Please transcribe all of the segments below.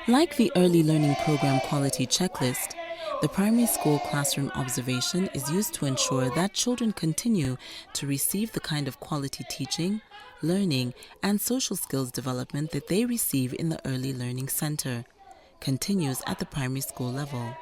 Like the Early Learning Program Quality Checklist, the primary school classroom observation is used to ensure that children continue to receive the kind of quality teaching, learning, and social skills development that they receive in the Early Learning Center, continues at the primary school level.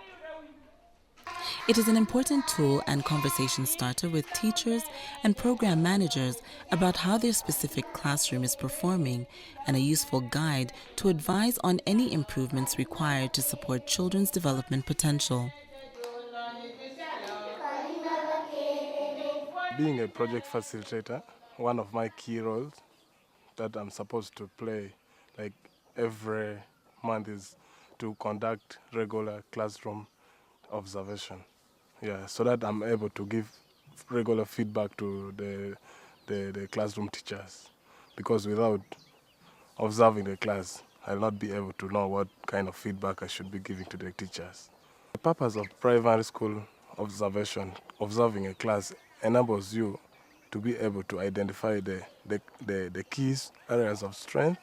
It is an important tool and conversation starter with teachers and program managers about how their specific classroom is performing, and a useful guide to advise on any improvements required to support children's development potential. Being a project facilitator, one of my key roles that I'm supposed to play like every month is to conduct regular classroom observation. Yeah, so that I'm able to give regular feedback to the classroom teachers. Because without observing the class, I'll not be able to know what kind of feedback I should be giving to the teachers. The purpose of primary school observation, observing a class, enables you to be able to identify the key areas of strength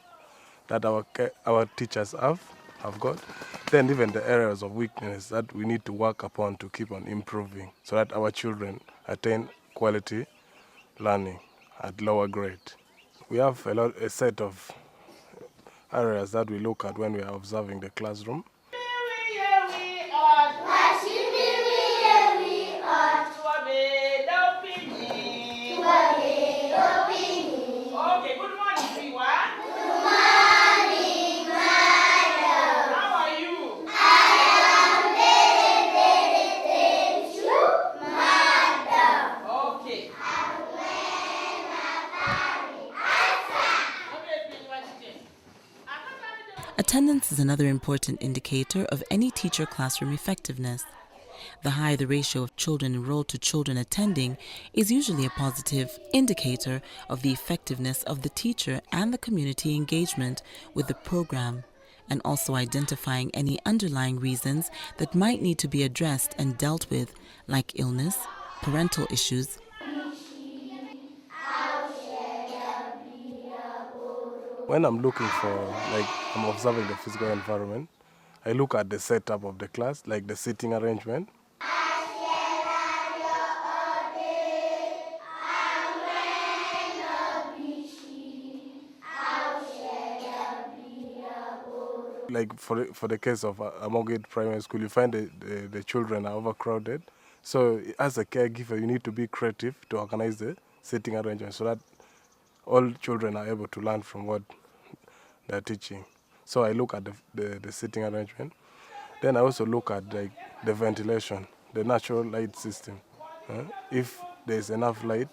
that our teachers have got, then even the areas of weakness that we need to work upon to keep on improving so that our children attain quality learning at lower grade. We have a set of areas that we look at when we are observing the classroom. Okay, good morning, everyone. Good morning, madam. How are you? I am very, thank you, madam. Okay. Attendance is another important indicator of any teacher classroom effectiveness. The higher the ratio of children enrolled to children attending is usually a positive indicator of the effectiveness of the teacher and the community engagement with the program, and also identifying any underlying reasons that might need to be addressed and dealt with, like illness, parental issues. When I'm looking for, I'm observing the physical environment, I look at the setup of the class, like the seating arrangement. Like for the case of Amogate Primary School, you find the children are overcrowded. So as a caregiver, you need to be creative to organize the seating arrangement so that all children are able to learn from what they're teaching. So I look at the seating arrangement. Then I also look at the ventilation, the natural light system. If there's enough light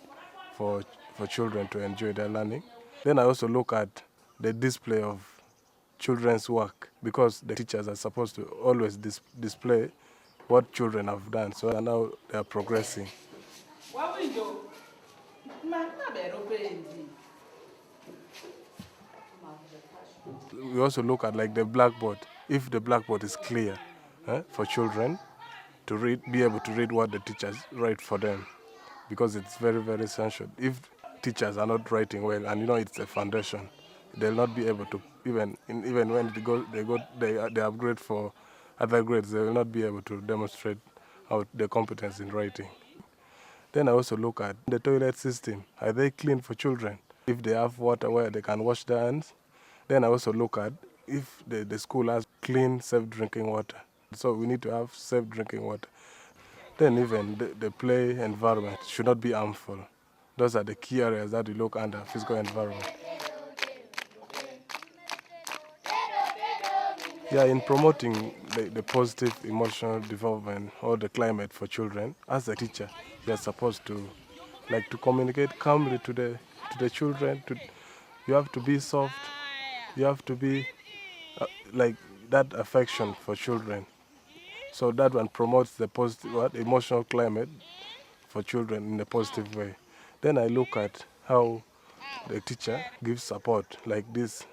for children to enjoy their learning. Then I also look at the display of children's work, because the teachers are supposed to always display what children have done. So now they are progressing. We also look at the blackboard. If the blackboard is clear for children to read, be able to read what the teachers write for them, because it's very, very essential. If teachers are not writing well, and it's a foundation, they'll not be able to, even when they upgrade for other grades, they will not be able to demonstrate their competence in writing. Then I also look at the toilet system. Are they clean for children? If they have water where they can wash their hands. Then I also look at if the school has clean, safe drinking water. So we need to have safe drinking water. Then even the play environment should not be harmful. Those are the key areas that we look under physical environment. Yeah, in promoting the positive emotional development or the climate for children, as a teacher, you're supposed to communicate calmly to the children. You have to be soft. You have to be that affection for children. So that one promotes the positive emotional climate for children in a positive way. Then I look at how the teacher gives support, like this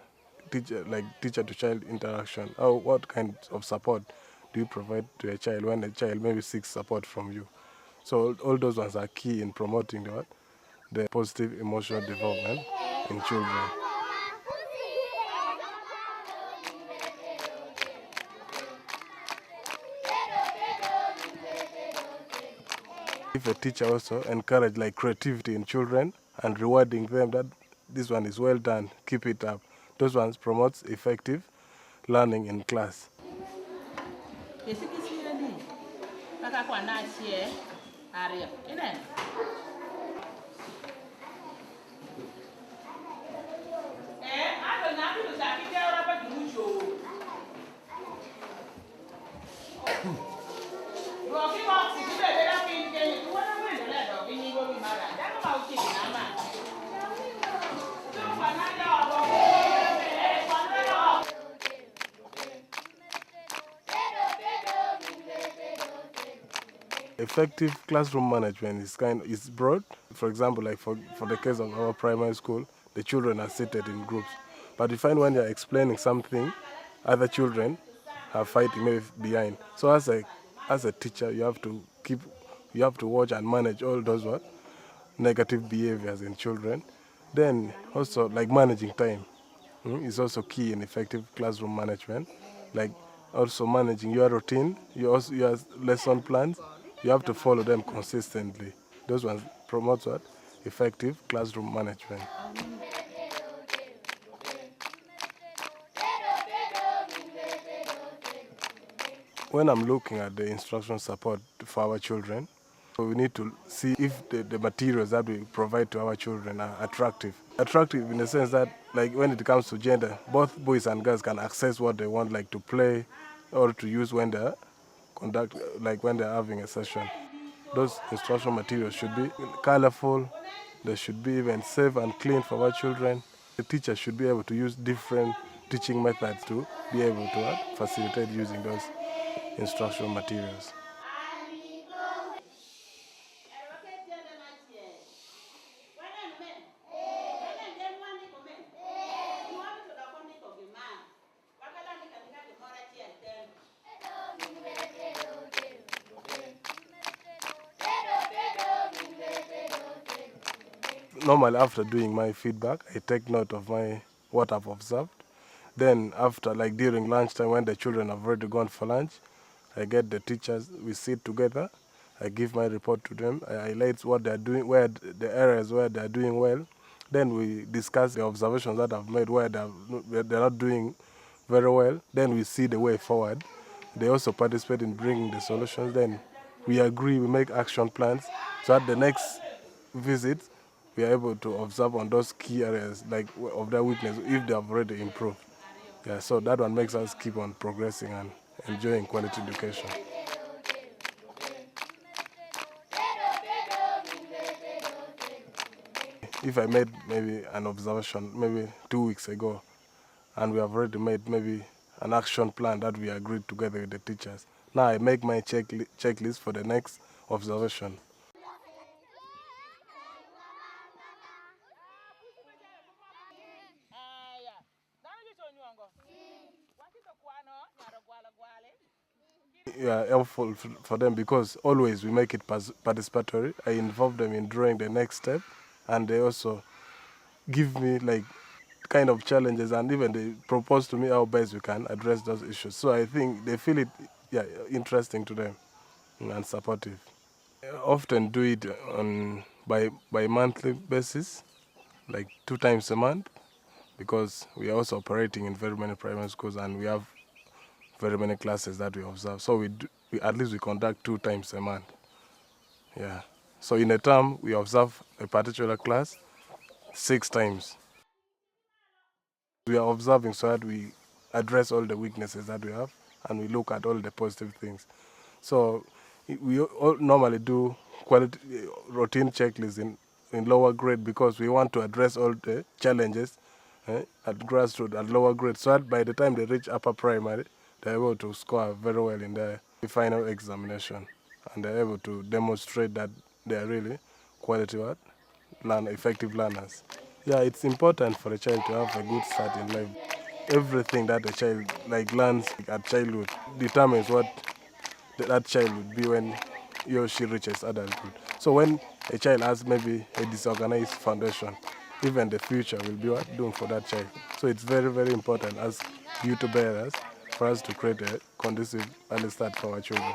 teacher-to-child interaction. What kind of support do you provide to a child when a child maybe seeks support from you? So all those ones are key in promoting the positive emotional development in children. If a teacher also encourage like creativity in children and rewarding them that this one is well done, keep it up. Those ones promotes effective learning in class. Effective classroom management is broad. For example, like for the case of our primary school, the children are seated in groups. But you find when you're explaining something, other children are fighting maybe behind. So as a teacher, you have to watch and manage all those negative behaviors in children. Then also like managing time is also key in effective classroom management. Like also managing your routine, your lesson plans, you have to follow them consistently. Those ones promote what? Effective classroom management. When I'm looking at the instruction support for our children, we need to see if the materials that we provide to our children are attractive. Attractive in the sense that, like when it comes to gender, both boys and girls can access what they want, like to play or to use when they're when they're having a session. Those instruction materials should be colorful, they should be even safe and clean for our children. The teacher should be able to use different teaching methods to be able to facilitate using those instructional materials. Normally, after doing my feedback, I take note of what I've observed. Then after, like during lunchtime when the children have already gone for lunch, I get the teachers, we sit together, I give my report to them, I highlight what they're doing, where the areas where they're doing well. Then we discuss the observations that I've made where they're not doing very well. Then we see the way forward. They also participate in bringing the solutions. Then we agree, we make action plans. So at the next visit, we are able to observe on those key areas like of their weakness if they have already improved. Yeah, so that one makes us keep on progressing and enjoying quality education. If I made maybe an observation maybe 2 weeks ago, and we have already made maybe an action plan that we agreed together with the teachers, now I make my checklist for the next observation. Yeah, helpful for them because always we make it participatory. I involve them in drawing the next step, and they also give me like kind of challenges, and even they propose to me how best we can address those issues. So I think they feel it, yeah, interesting to them and supportive. I often do it on by monthly basis, like 2 times a month, because we are also operating in very many primary schools and we have very many classes that we observe. So at least we conduct 2 times a month. Yeah. So in a term, we observe a particular class 6 times. We are observing so that we address all the weaknesses that we have and we look at all the positive things. So we all normally do quality routine checklists in lower grade because we want to address all the challenges at grassroots at lower grade so that by the time they reach upper primary, they're able to score very well in the final examination and they're able to demonstrate that they're really quality effective learners. Yeah, it's important for a child to have a good start in life. Everything that a child learns at childhood determines what that child would be when he or she reaches adulthood. So when a child has maybe a disorganized foundation, even the future will be doomed for that child. So it's very, very important as duty bearers for us to create a conducive early start for our children.